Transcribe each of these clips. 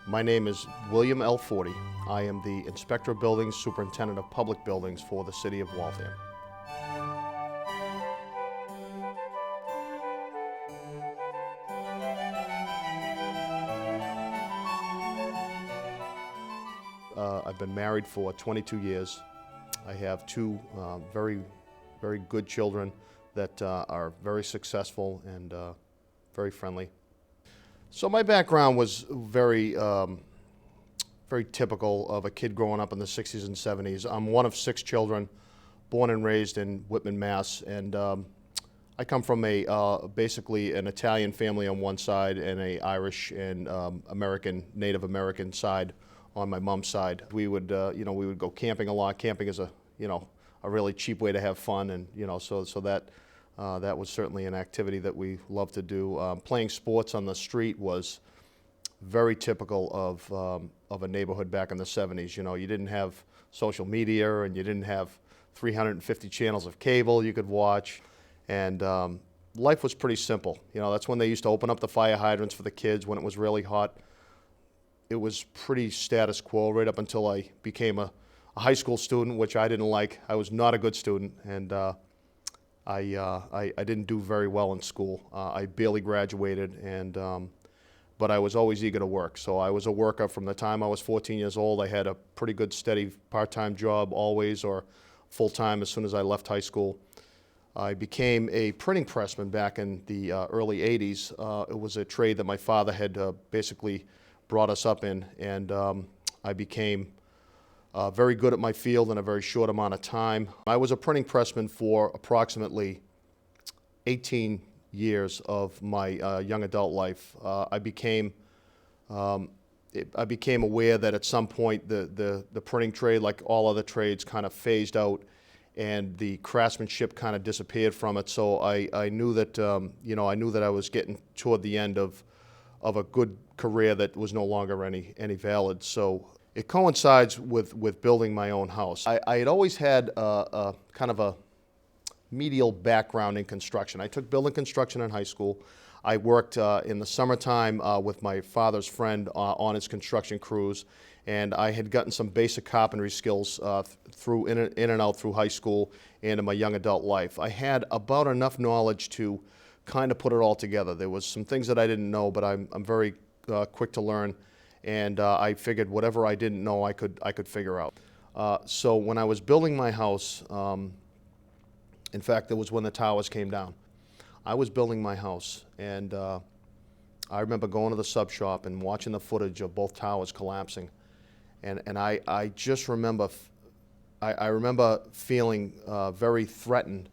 My name is William L. Forte. I am the Inspector of Buildings, Superintendent of Public Buildings for the City of Waltham. I've been married for 22 years. I have two very good children that are very successful and very friendly. So my background was very typical of a kid growing up in the 60s and 70s. I'm one of 6 children, born and raised in Whitman, Mass. And I come from basically an Italian family on one side and a Irish and Native American side on my mom's side. We would go camping a lot. Camping is a really cheap way to have fun, and so that was certainly an activity that we loved to do. Playing sports on the street was very typical of a neighborhood back in the 70s. You didn't have social media, and you didn't have 350 channels of cable you could watch, and life was pretty simple. That's when they used to open up the fire hydrants for the kids when it was really hot. It was pretty status quo right up until I became a high school student, which I didn't like. I was not a good student, and I didn't do very well in school. I barely graduated, but I was always eager to work. So I was a worker from the time I was 14 years old. I had a pretty good, steady part-time job always, or full-time as soon as I left high school. I became a printing pressman back in the early 80s. It was a trade that my father had basically brought us up in, and I became very good at my field in a very short amount of time. I was a printing pressman for approximately 18 years of my young adult life. I became aware that at some point the printing trade, like all other trades, kind of phased out, and the craftsmanship kind of disappeared from it. So I knew that I was getting toward the end of a good career that was no longer any valid. So it coincides with building my own house. I had always had a kind of a medial background in construction. I took building construction in high school. I worked in the summertime with my father's friend on his construction crews, and I had gotten some basic carpentry skills through in and out through high school and in my young adult life. I had about enough knowledge to kind of put it all together. There was some things that I didn't know, but I'm very quick to learn, and I figured whatever I didn't know I could figure out. So when I was building my house, in fact, it was when the towers came down. I was building my house, and I remember going to the sub shop and watching the footage of both towers collapsing, and I just remember I remember feeling very threatened.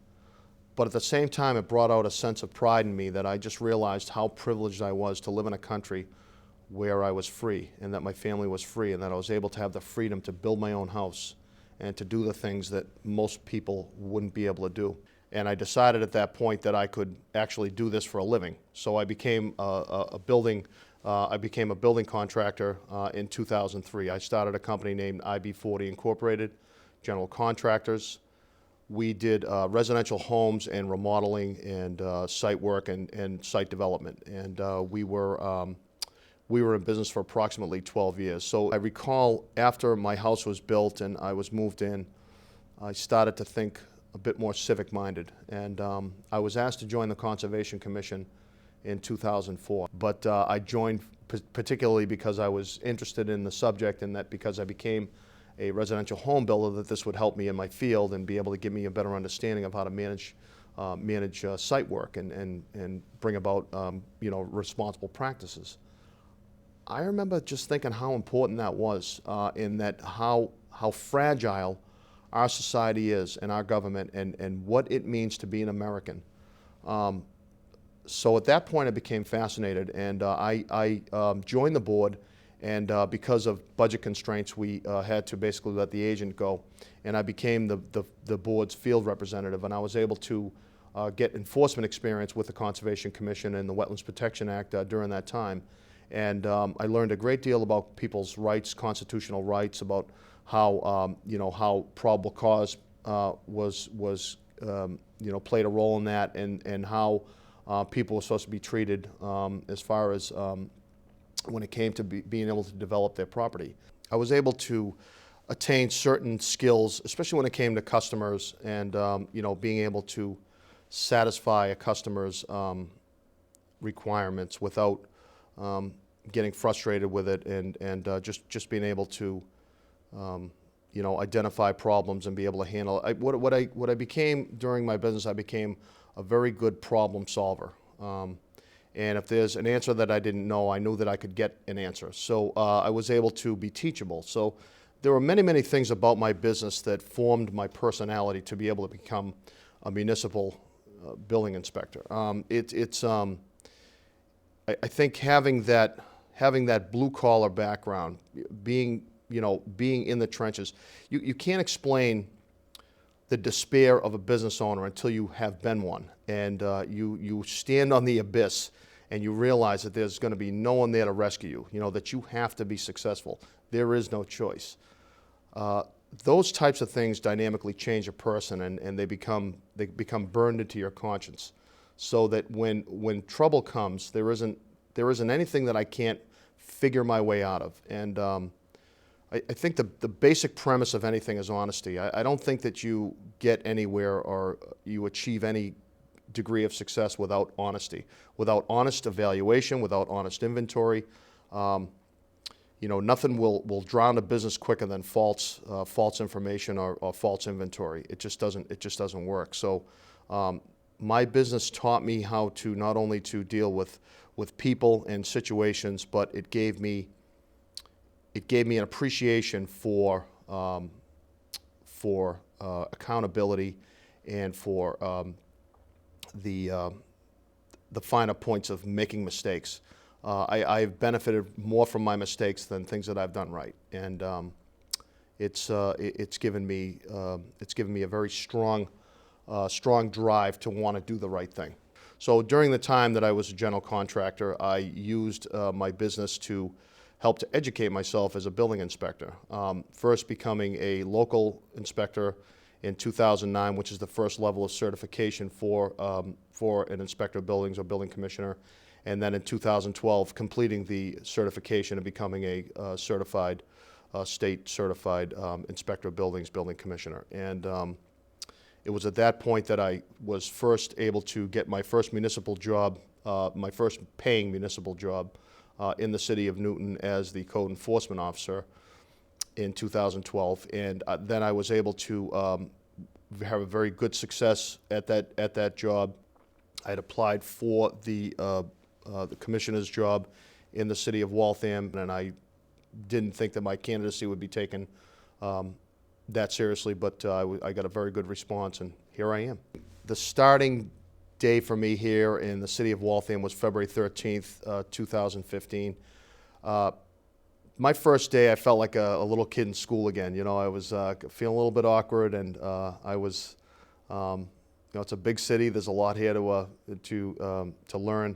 But at the same time, it brought out a sense of pride in me that I just realized how privileged I was to live in a country where I was free, and that my family was free, and that I was able to have the freedom to build my own house and to do the things that most people wouldn't be able to do. And I decided at that point that I could actually do this for a living. So I became a building contractor in 2003. I started a company named IB40 Incorporated, General Contractors. We did residential homes and remodeling and site work and site development, and we were in business for approximately 12 years. So I recall after my house was built and I was moved in, I started to think a bit more civic-minded, and I was asked to join the Conservation Commission in 2004. But I joined particularly because I was interested in the subject, and that because I became a residential home builder, that this would help me in my field and be able to give me a better understanding of how to manage site work and bring about responsible practices. I remember just thinking how important that was, in that how fragile our society is and our government, and what it means to be an American. So at that point I became fascinated, and I joined the board. And because of budget constraints, we had to basically let the agent go. And I became the board's field representative, and I was able to get enforcement experience with the Conservation Commission and the Wetlands Protection Act during that time. And I learned a great deal about people's rights, constitutional rights, about how probable cause played a role in that, and how people were supposed to be treated as far as when it came to being able to develop their property. I was able to attain certain skills, especially when it came to customers and being able to satisfy a customer's requirements without getting frustrated with it, and just being able to identify problems and be able to handle it. What I became during my business, I became a very good problem solver. And if there's an answer that I didn't know, I knew that I could get an answer. So I was able to be teachable. So there were many, many things about my business that formed my personality to be able to become a municipal building inspector. I think having that blue collar background, being in the trenches, you can't explain the despair of a business owner until you have been one, and you stand on the abyss and you realize that there's going to be no one there to rescue you, that you have to be successful. There is no choice. Those types of things dynamically change a person, and they become burned into your conscience, so that when trouble comes, there isn't anything that I can't figure my way out of. And I think the basic premise of anything is honesty. I don't think that you get anywhere or you achieve any degree of success without honesty, without honest evaluation, without honest inventory. Nothing will drown a business quicker than false information or false inventory. It just doesn't work. So my business taught me how to not only to deal with people and situations, but it gave me an appreciation for accountability and for the finer points of making mistakes. I've benefited more from my mistakes than things that I've done right, and it's given me a very strong drive to want to do the right thing. So during the time that I was a general contractor, I used my business to help to educate myself as a building inspector. First becoming a local inspector in 2009, which is the first level of certification for an inspector of buildings or building commissioner, and then in 2012 completing the certification and becoming a state certified inspector of buildings, building commissioner. And it was at that point that I was first able to get my first municipal job, my first paying municipal job in the city of Newton as the code enforcement officer in 2012. And then I was able to have a very good success at that job. I had applied for the commissioner's job in the city of Waltham, and I didn't think that my candidacy would be taken that seriously, but I got a very good response, and here I am. The starting day for me here in the city of Waltham was February 13th, 2015. My first day, I felt like a little kid in school again. I was feeling a little bit awkward, and I was, it's a big city. There's a lot here to learn,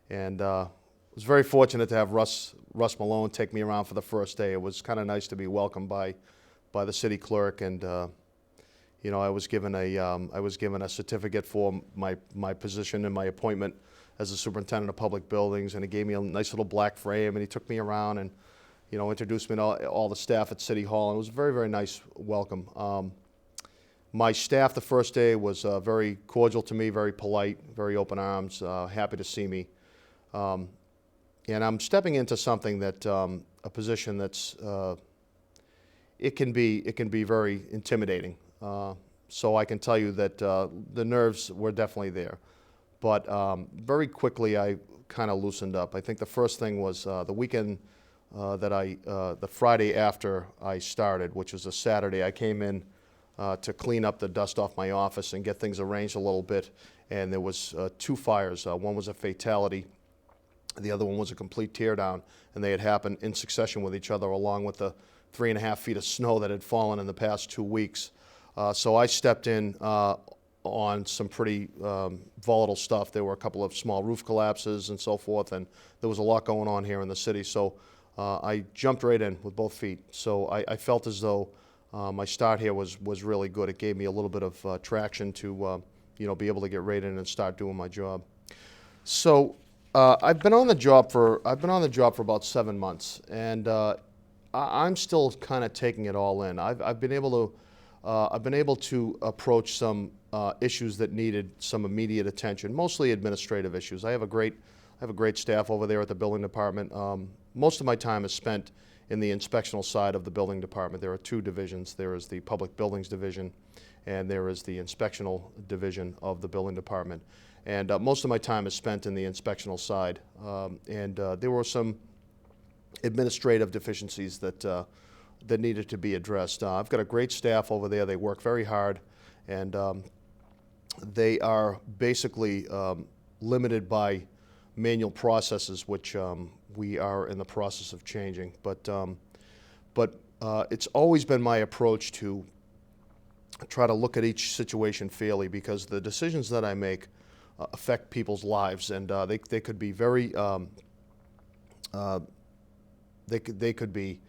and I was very fortunate to have Russ Malone take me around for the first day. It was kind of nice to be welcomed by the city clerk, and I was given a certificate for my position and my appointment as the superintendent of public buildings, and he gave me a nice little black frame, and he took me around and introduced me to all the staff at City Hall, and it was a very, very nice welcome. My staff the first day was very cordial to me, very polite, very open arms, happy to see me. And I'm stepping into something that, a position that's, it can be very intimidating. So I can tell you that the nerves were definitely there. But very quickly I kind of loosened up. I think the first thing was the weekend the Friday after I started, which was a Saturday, I came in to clean up the dust off my office and get things arranged a little bit. And there was 2 fires. One was a fatality. The other one was a complete teardown, and they had happened in succession with each other, along with the 3.5 feet of snow that had fallen in the past 2 weeks. So I stepped in on some pretty volatile stuff. There were a couple of small roof collapses and so forth, and there was a lot going on here in the city. So I jumped right in with both feet. So I felt as though my start here was really good. It gave me a little bit of traction to be able to get right in and start doing my job. So I've been on the job for about 7 months, and I'm still kind of taking it all in. I've been able to approach some issues that needed some immediate attention, mostly administrative issues. I have a great staff over there at the building department. Most of my time is spent in the inspectional side of the building department. There are two divisions. There is the public buildings division, and there is the inspectional division of the building department. And most of my time is spent in the inspectional side. There were some administrative deficiencies that needed to be addressed. I've got a great staff over there. They work very hard, and they are basically limited by manual processes, which we are in the process of changing. But it's always been my approach to try to look at each situation fairly, because the decisions that I make affect people's lives, and they could be very they could be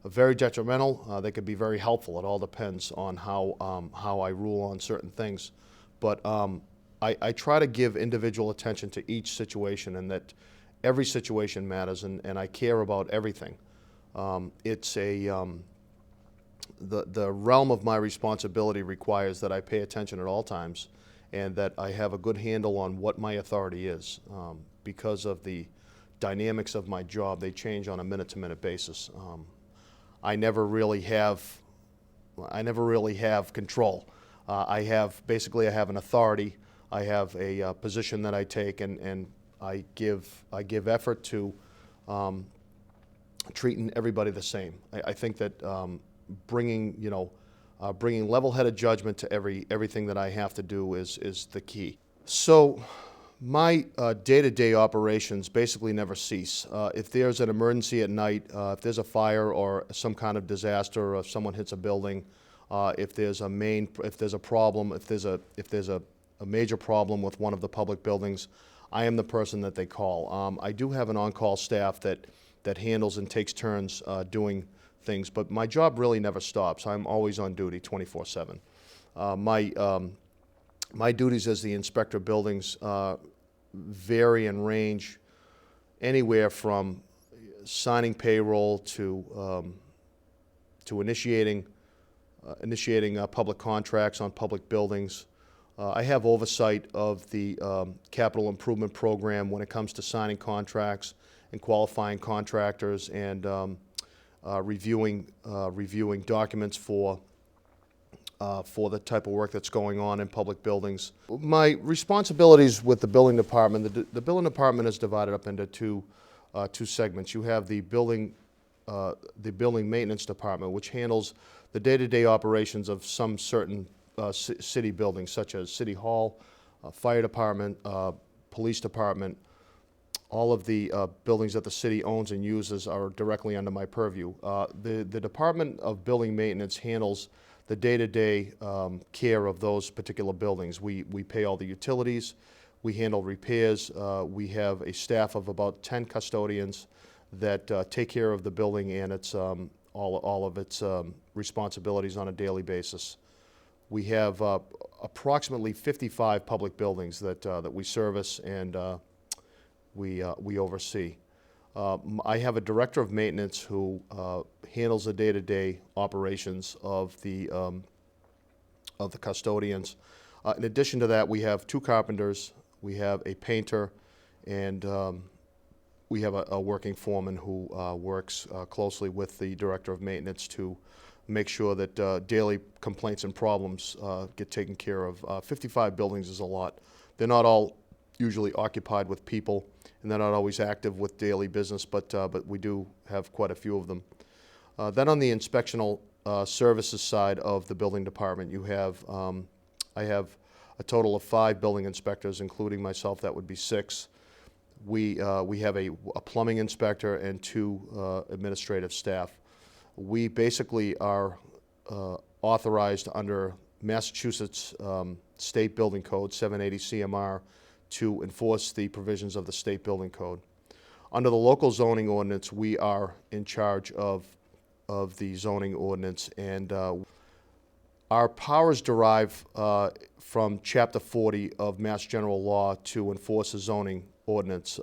very detrimental. They could be very helpful. It all depends on how I rule on certain things. But I try to give individual attention to each situation, and that every situation matters, and I care about everything. The realm of my responsibility requires that I pay attention at all times, and that I have a good handle on what my authority is. Because of the dynamics of my job, they change on a minute-to-minute basis. I never really have control. I have an authority. I have a position that I take, and I give effort to treating everybody the same. I think that bringing level-headed judgment to everything that I have to do is the key. So my day-to-day operations basically never cease. If there's an emergency at night, if there's a fire or some kind of disaster, or if someone hits a building, if there's a major problem with one of the public buildings, I am the person that they call. I do have an on-call staff that handles and takes turns doing things, but my job really never stops. I'm always on duty 24/7. My duties as the inspector of buildings vary and range anywhere from signing payroll to initiating public contracts on public buildings. I have oversight of the capital improvement program when it comes to signing contracts and qualifying contractors, and reviewing documents for the type of work that's going on in public buildings. My responsibilities with the building department, the building department is divided up into two segments. You have the building maintenance department, which handles the day-to-day operations of some certain city buildings, such as City Hall, Fire Department, Police Department. All of the buildings that the city owns and uses are directly under my purview. The Department of Building Maintenance handles the day-to-day care of those particular buildings. We pay all the utilities, we handle repairs, we have a staff of about 10 custodians that take care of the building and its all of its responsibilities on a daily basis. We have approximately 55 public buildings that we service and we oversee. I have a director of maintenance who handles the day-to-day operations of the custodians. In addition to that, we have two carpenters, we have a painter, and we have a working foreman who works closely with the director of maintenance to make sure that daily complaints and problems get taken care of. 55 buildings is a lot. They're not all usually occupied with people, and they're not always active with daily business, but we do have quite a few of them. Then on the inspectional services side of the building department, you have I have a total of 5 building inspectors, including myself. That would be 6. We have a plumbing inspector and 2 administrative staff. We basically are authorized under Massachusetts State Building Code 780 CMR to enforce the provisions of the State Building Code. Under the local zoning ordinance, we are in charge of the zoning ordinance, and our powers derive from Chapter 40 of Mass General Law to enforce the zoning ordinance.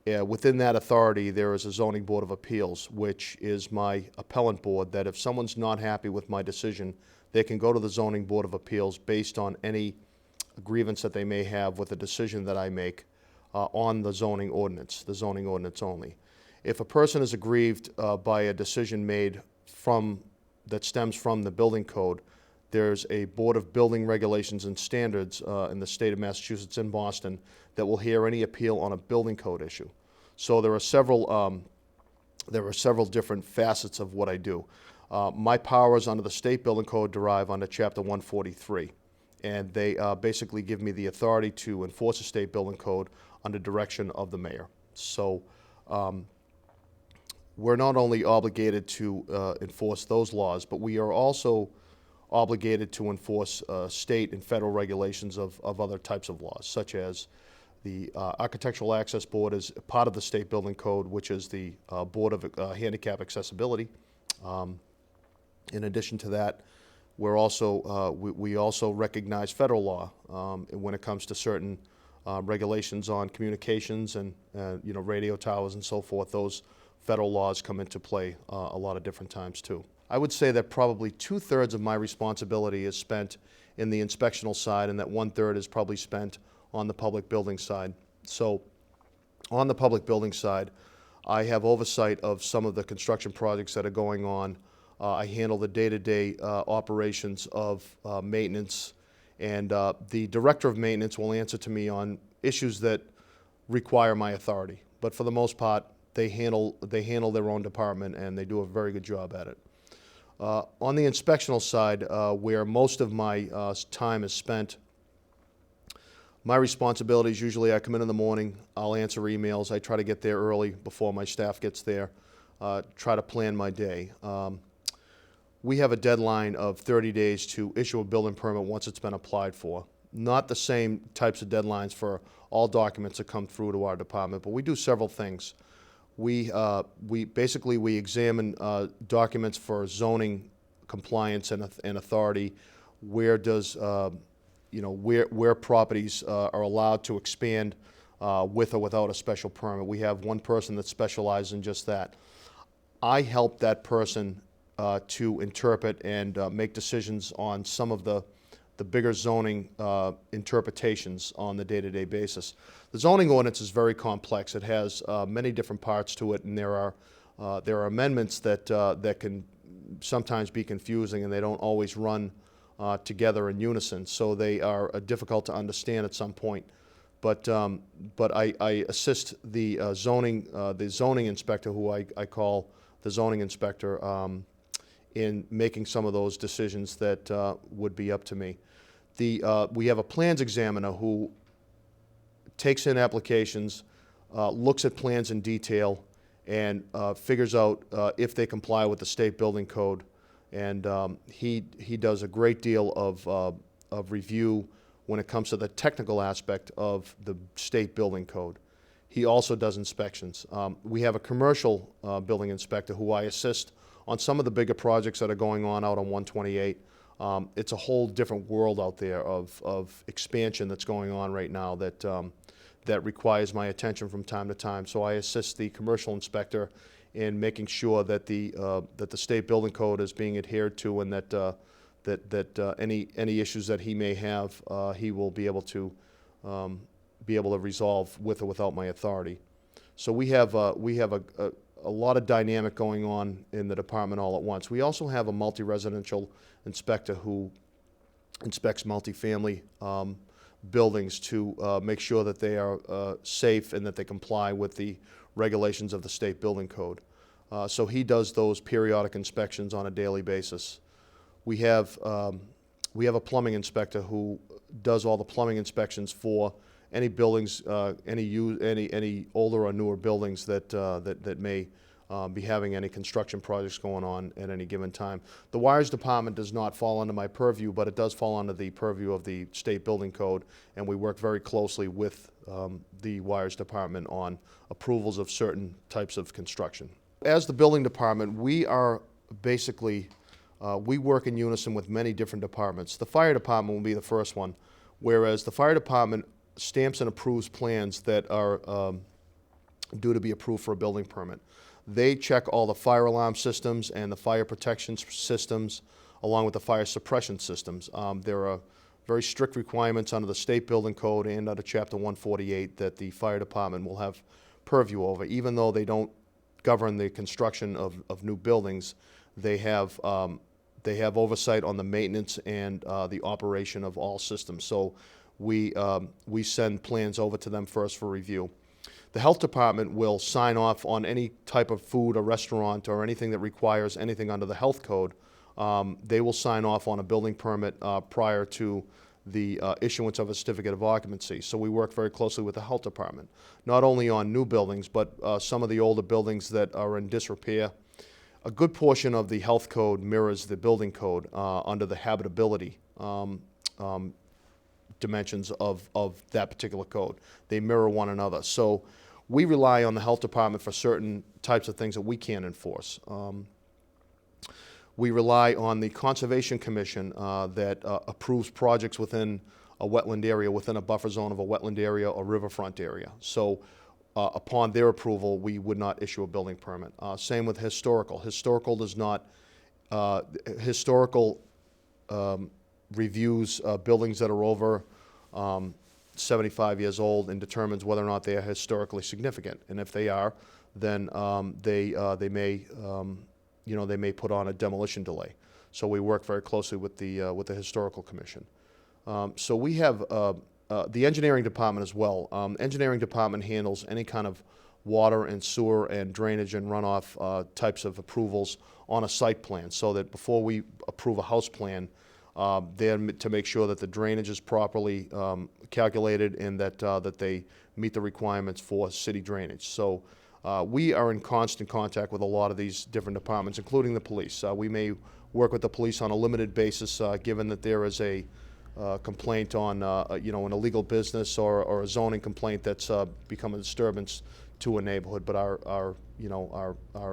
Within that authority, there is a zoning board of appeals, which is my appellant board, that if someone's not happy with my decision, they can go to the zoning board of appeals based on any grievance that they may have with the decision that I make on the zoning ordinance only. If a person is aggrieved by a decision made that stems from the building code, there's a Board of Building Regulations and Standards in the state of Massachusetts in Boston that will hear any appeal on a building code issue. So there are several different facets of what I do. My powers under the state building code derive under Chapter 143, and they basically give me the authority to enforce the state building code under direction of the mayor. So we're not only obligated to enforce those laws, but we are also obligated to enforce state and federal regulations of other types of laws, such as the Architectural Access Board is part of the state building code, which is the Board of Handicap Accessibility. In addition to that, we also recognize federal law when it comes to certain regulations on communications and radio towers and so forth. Those federal laws come into play a lot of different times too. I would say that probably 2/3 of my responsibility is spent in the inspectional side, and that 1/3 is probably spent on the public building side. So on the public building side, I have oversight of some of the construction projects that are going on. I handle the day-to-day operations of maintenance, and the director of maintenance will answer to me on issues that require my authority. But for the most part, they handle their own department, and they do a very good job at it. On the inspectional side, where most of my time is spent, my responsibilities, usually I come in the morning, I'll answer emails, I try to get there early before my staff gets there, try to plan my day. We have a deadline of 30 days to issue a building permit once it's been applied for. Not the same types of deadlines for all documents that come through to our department, but we do several things. We examine documents for zoning compliance and authority. Where properties are allowed to expand with or without a special permit. We have one person that specializes in just that. I help that person to interpret and make decisions on some of the bigger zoning interpretations on the day-to-day basis. The zoning ordinance is very complex. It has many different parts to it, and there are amendments that can sometimes be confusing, and they don't always run together in unison, so they are difficult to understand at some point. But I assist the zoning inspector, who I call the zoning inspector, in making some of those decisions that would be up to me. We have a plans examiner who takes in applications, looks at plans in detail, and figures out if they comply with the state building code. And he does a great deal of review when it comes to the technical aspect of the state building code. He also does inspections. We have a commercial building inspector who I assist on some of the bigger projects that are going on out on 128. It's a whole different world out there of expansion that's going on right now that requires my attention from time to time. So I assist the commercial inspector in making sure that the state building code is being adhered to, and that any issues that he may have, he will be able to resolve with or without my authority. So we have a lot of dynamic going on in the department all at once. We also have a multi-residential inspector who inspects multifamily buildings to make sure that they are safe and that they comply with the regulations of the state building code. So he does those periodic inspections on a daily basis. We have a plumbing inspector who does all the plumbing inspections for any buildings, any older or newer buildings that may be having any construction projects going on at any given time. The wires department does not fall under my purview, but it does fall under the purview of the state building code, and we work very closely with the wires department on approvals of certain types of construction. As the building department, we are basically, we work in unison with many different departments. The fire department will be the first one, whereas the fire department stamps and approves plans that are due to be approved for a building permit. They check all the fire alarm systems and the fire protection systems, along with the fire suppression systems. There are very strict requirements under the state building code and under Chapter 148 that the fire department will have purview over. Even though they don't govern the construction of new buildings, they have oversight on the maintenance and the operation of all systems. So we send plans over to them first for review. The health department will sign off on any type of food or restaurant or anything that requires anything under the health code. They will sign off on a building permit prior to the issuance of a certificate of occupancy. So we work very closely with the health department, not only on new buildings, but some of the older buildings that are in disrepair. A good portion of the health code mirrors the building code under the habitability dimensions of that particular code. They mirror one another. So we rely on the health department for certain types of things that we can't enforce. We rely on the Conservation Commission that approves projects within a wetland area, within a buffer zone of a wetland area or riverfront area. So upon their approval, we would not issue a building permit. Same with historical. Historical does not, historical reviews buildings that are over 75 years old and determines whether or not they are historically significant. And if they are, then they may they may put on a demolition delay. So we work very closely with the Historical Commission. So we have the Engineering Department as well. Engineering Department handles any kind of water and sewer and drainage and runoff types of approvals on a site plan, so that before we approve a house plan, they're to make sure that the drainage is properly calculated and that they meet the requirements for city drainage. So we are in constant contact with a lot of these different departments, including the police. We may work with the police on a limited basis, given that there is a complaint on an illegal business or a zoning complaint that's become a disturbance to a neighborhood. But our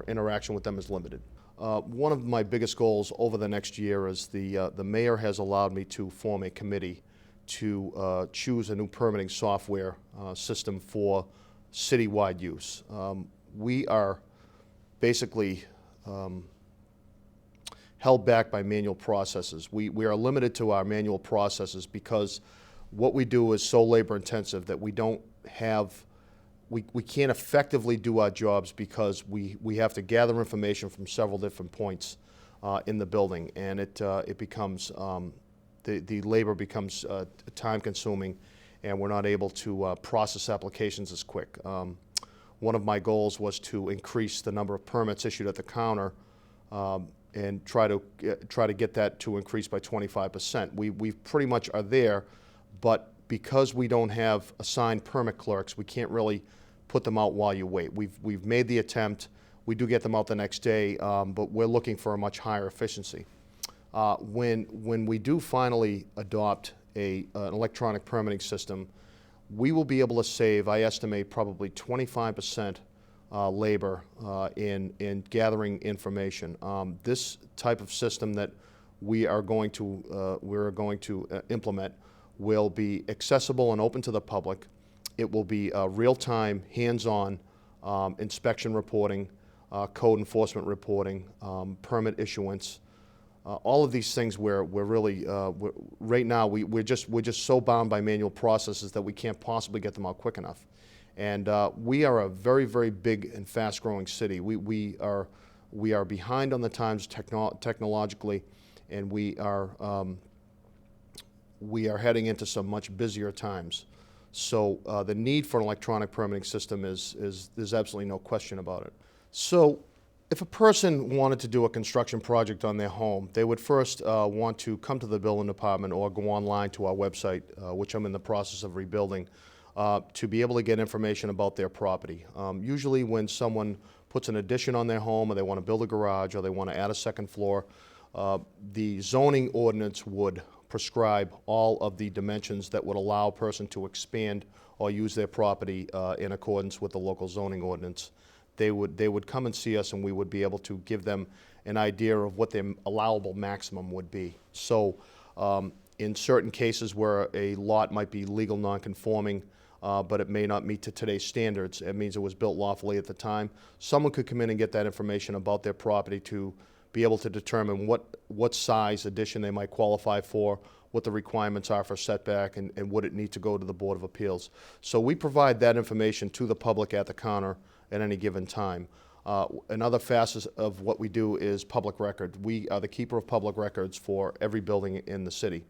interaction with them is limited. One of my biggest goals over the next year is the mayor has allowed me to form a committee to choose a new permitting software system for citywide use. We are basically held back by manual processes. We are limited to our manual processes because what we do is so labor intensive that we don't have, we can't effectively do our jobs because we have to gather information from several different points in the building, and it becomes, the labor becomes time consuming, and we're not able to process applications as quick. One of my goals was to increase the number of permits issued at the counter and try to get that to increase by 25%. We pretty much are there, but because we don't have assigned permit clerks, we can't really put them out while you wait. We've made the attempt. We do get them out the next day, but we're looking for a much higher efficiency. When we do finally adopt an electronic permitting system, we will be able to save, I estimate, probably 25% labor in gathering information. This type of system that we are going to implement will be accessible and open to the public. It will be real-time, hands-on inspection reporting, code enforcement reporting, permit issuance. All of these things we're really right now we're just so bound by manual processes that we can't possibly get them out quick enough. And we are a very, very big and fast-growing city. We are behind on the times technologically, and we are heading into some much busier times. So the need for an electronic permitting system there's absolutely no question about it. So if a person wanted to do a construction project on their home, they would first want to come to the building department or go online to our website, which I'm in the process of rebuilding, to be able to get information about their property. Usually when someone puts an addition on their home, or they want to build a garage, or they want to add a second floor, the zoning ordinance would prescribe all of the dimensions that would allow a person to expand or use their property in accordance with the local zoning ordinance. They would come and see us, and we would be able to give them an idea of what their allowable maximum would be. So In certain cases where a lot might be legal non-conforming, but it may not meet to today's standards, it means it was built lawfully at the time, someone could come in and get that information about their property to be able to determine what size addition they might qualify for, what the requirements are for setback, and would it need to go to the Board of Appeals. So we provide that information to the public at the counter at any given time. Another facet of what we do is public record. We are the keeper of public records for every building in the city.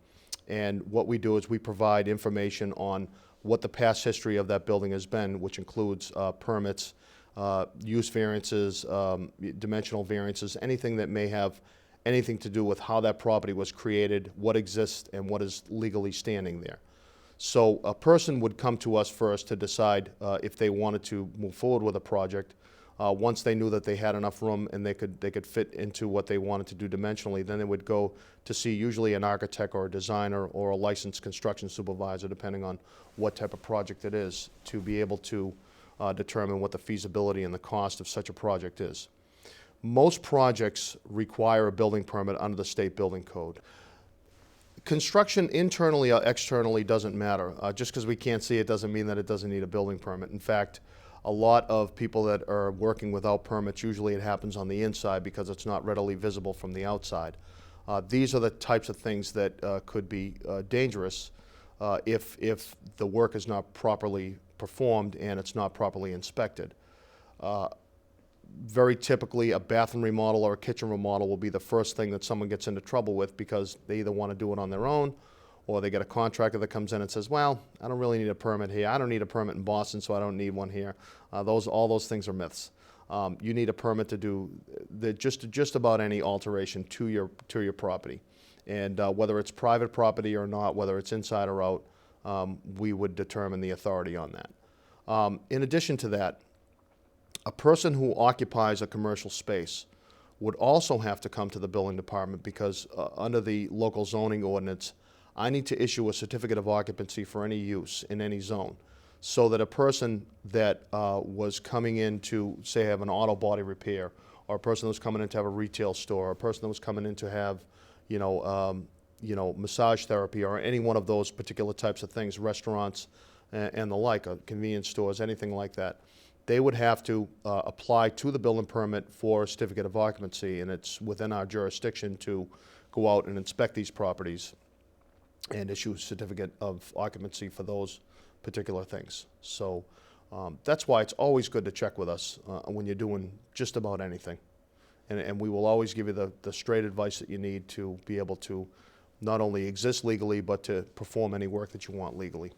And what we do is we provide information on what the past history of that building has been, which includes permits, use variances, dimensional variances, anything that may have anything to do with how that property was created, what exists, and what is legally standing there. So a person would come to us first to decide if they wanted to move forward with a project. Once they knew that they had enough room and they could fit into what they wanted to do dimensionally, then they would go to see usually an architect or a designer or a licensed construction supervisor, depending on what type of project it is, to be able to determine what the feasibility and the cost of such a project is. Most projects require a building permit under the state building code. Construction internally or externally doesn't matter. Just because we can't see it doesn't mean that it doesn't need a building permit. In fact, a lot of people that are working without permits, usually it happens on the inside because it's not readily visible from the outside. These are the types of things that could be dangerous if the work is not properly performed and it's not properly inspected. Very typically, a bathroom remodel or a kitchen remodel will be the first thing that someone gets into trouble with because they either want to do it on their own or they get a contractor that comes in and says, well, I don't really need a permit here. I don't need a permit in Boston, so I don't need one here. All those things are myths. You need a permit to do just about any alteration to your property. And whether it's private property or not, whether it's inside or out, we would determine the authority on that. In addition to that, a person who occupies a commercial space would also have to come to the building department because under the local zoning ordinance, I need to issue a certificate of occupancy for any use in any zone, so that a person that was coming in to, say, have an auto body repair, or a person that was coming in to have a retail store, or a person that was coming in to have, massage therapy, or any one of those particular types of things, restaurants and the like, convenience stores, anything like that, they would have to apply to the building permit for a certificate of occupancy, and it's within our jurisdiction to go out and inspect these properties and issue a certificate of occupancy for those particular things. So that's why it's always good to check with us when you're doing just about anything. And we will always give you the straight advice that you need to be able to not only exist legally, but to perform any work that you want legally.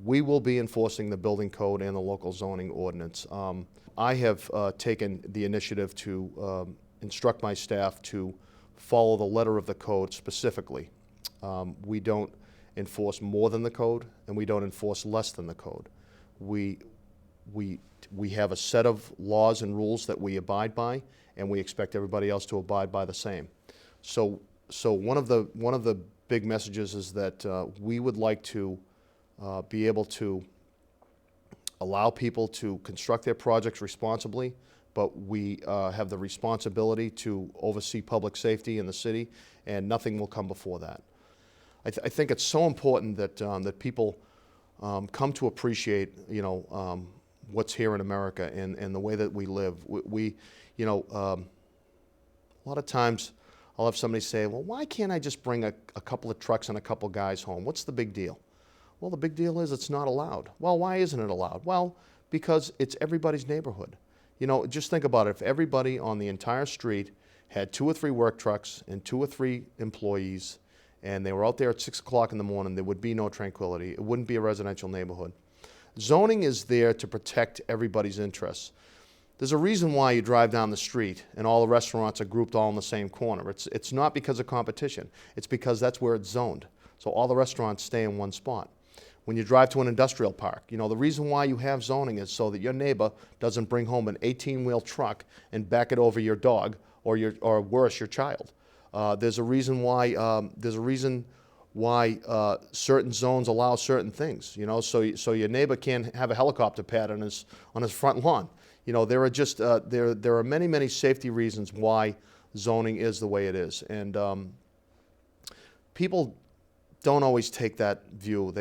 We will be enforcing the building code and the local zoning ordinance. I have taken the initiative to instruct my staff to follow the letter of the code specifically. We don't enforce more than the code, and we don't enforce less than the code. We have a set of laws and rules that we abide by, and we expect everybody else to abide by the same. So one of the big messages is that we would like to be able to allow people to construct their projects responsibly, but we have the responsibility to oversee public safety in the city, and nothing will come before that. I think it's so important that that people come to appreciate, what's here in America and the way that we live. A lot of times I'll have somebody say, well, why can't I just bring a couple of trucks and a couple guys home? What's the big deal? Well, the big deal is it's not allowed. Well, why isn't it allowed? Well, because it's everybody's neighborhood. Just think about it. If everybody on the entire street had 2 or 3 work trucks and 2 or 3 employees, and they were out there at 6 o'clock in the morning, there would be no tranquility. It wouldn't be a residential neighborhood. Zoning is there to protect everybody's interests. There's a reason why you drive down the street and all the restaurants are grouped all in the same corner. It's not because of competition. It's because that's where it's zoned. So all the restaurants stay in one spot. When you drive to an industrial park, the reason why you have zoning is so that your neighbor doesn't bring home an 18-wheel truck and back it over your dog or worse, your child. There's a reason why certain zones allow certain things. So your neighbor can't have a helicopter pad on his front lawn. There are many safety reasons why zoning is the way it is, and people don't always take that view.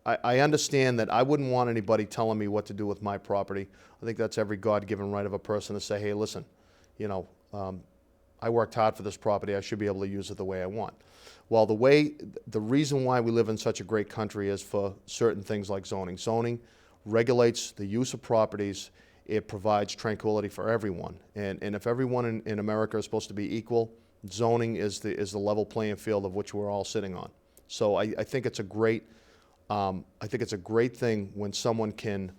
I understand that I wouldn't want anybody telling me what to do with my property. I think that's every God-given right of a person to say, hey, listen, you know, I worked hard for this property. I should be able to use it the way I want. Well, the reason why we live in such a great country is for certain things like zoning. Zoning regulates the use of properties. It provides tranquility for everyone. And if everyone in America is supposed to be equal, zoning is the level playing field of which we're all sitting on. So I think it's a great thing when someone can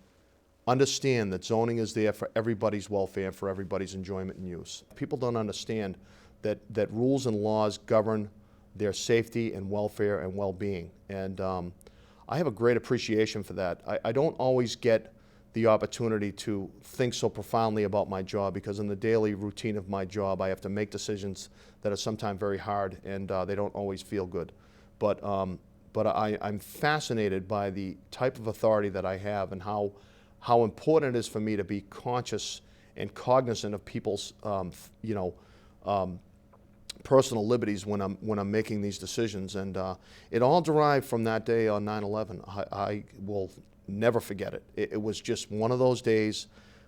understand that zoning is there for everybody's welfare and for everybody's enjoyment and use. People don't understand that rules and laws govern their safety and welfare and well-being. And I have a great appreciation for that. I don't always get the opportunity to think so profoundly about my job, because in the daily routine of my job I have to make decisions that are sometimes very hard, and they don't always feel good. But I'm fascinated by the type of authority that I have, and how important it is for me to be conscious and cognizant of people's personal liberties when I'm making these decisions. And it all derived from that day on 9/11. I will never forget it. It was just one of those days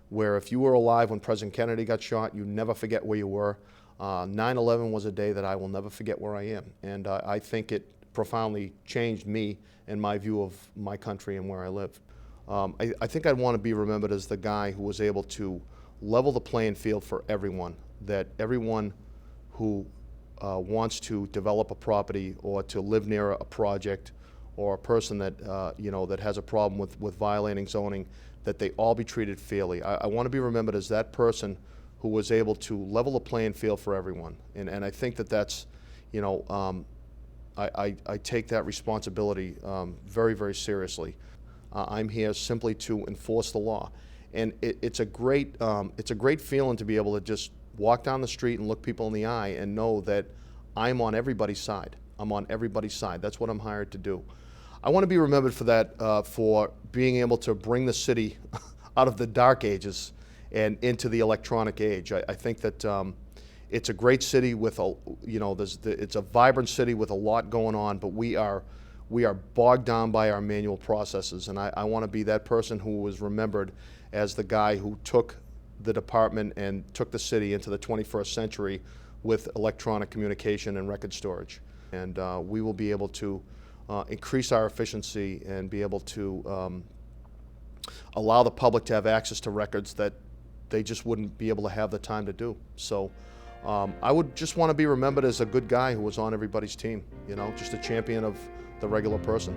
where if you were alive when President Kennedy got shot, you never forget where you were. 9/11 was a day that I will never forget where I am. And I think it profoundly changed me and my view of my country and where I live. I think I'd want to be remembered as the guy who was able to level the playing field for everyone, that everyone who wants to develop a property or to live near a project, or a person that that has a problem with violating zoning, that they all be treated fairly. I want to be remembered as that person who was able to level the playing field for everyone. And I think that's, I take that responsibility very, very seriously. I'm here simply to enforce the law. And it's a great feeling to be able to just walk down the street and look people in the eye and know that I'm on everybody's side. I'm on everybody's side. That's what I'm hired to do. I want to be remembered for that, for being able to bring the city out of the dark ages and into the electronic age. I think that it's a great city with it's a vibrant city with a lot going on, but we are bogged down by our manual processes. And I want to be that person who was remembered as the guy who took the department and took the city into the 21st century with electronic communication and record storage. And we will be able to increase our efficiency and be able to allow the public to have access to records that they just wouldn't be able to have the time to do. So I would just want to be remembered as a good guy who was on everybody's team, just a champion of the regular person.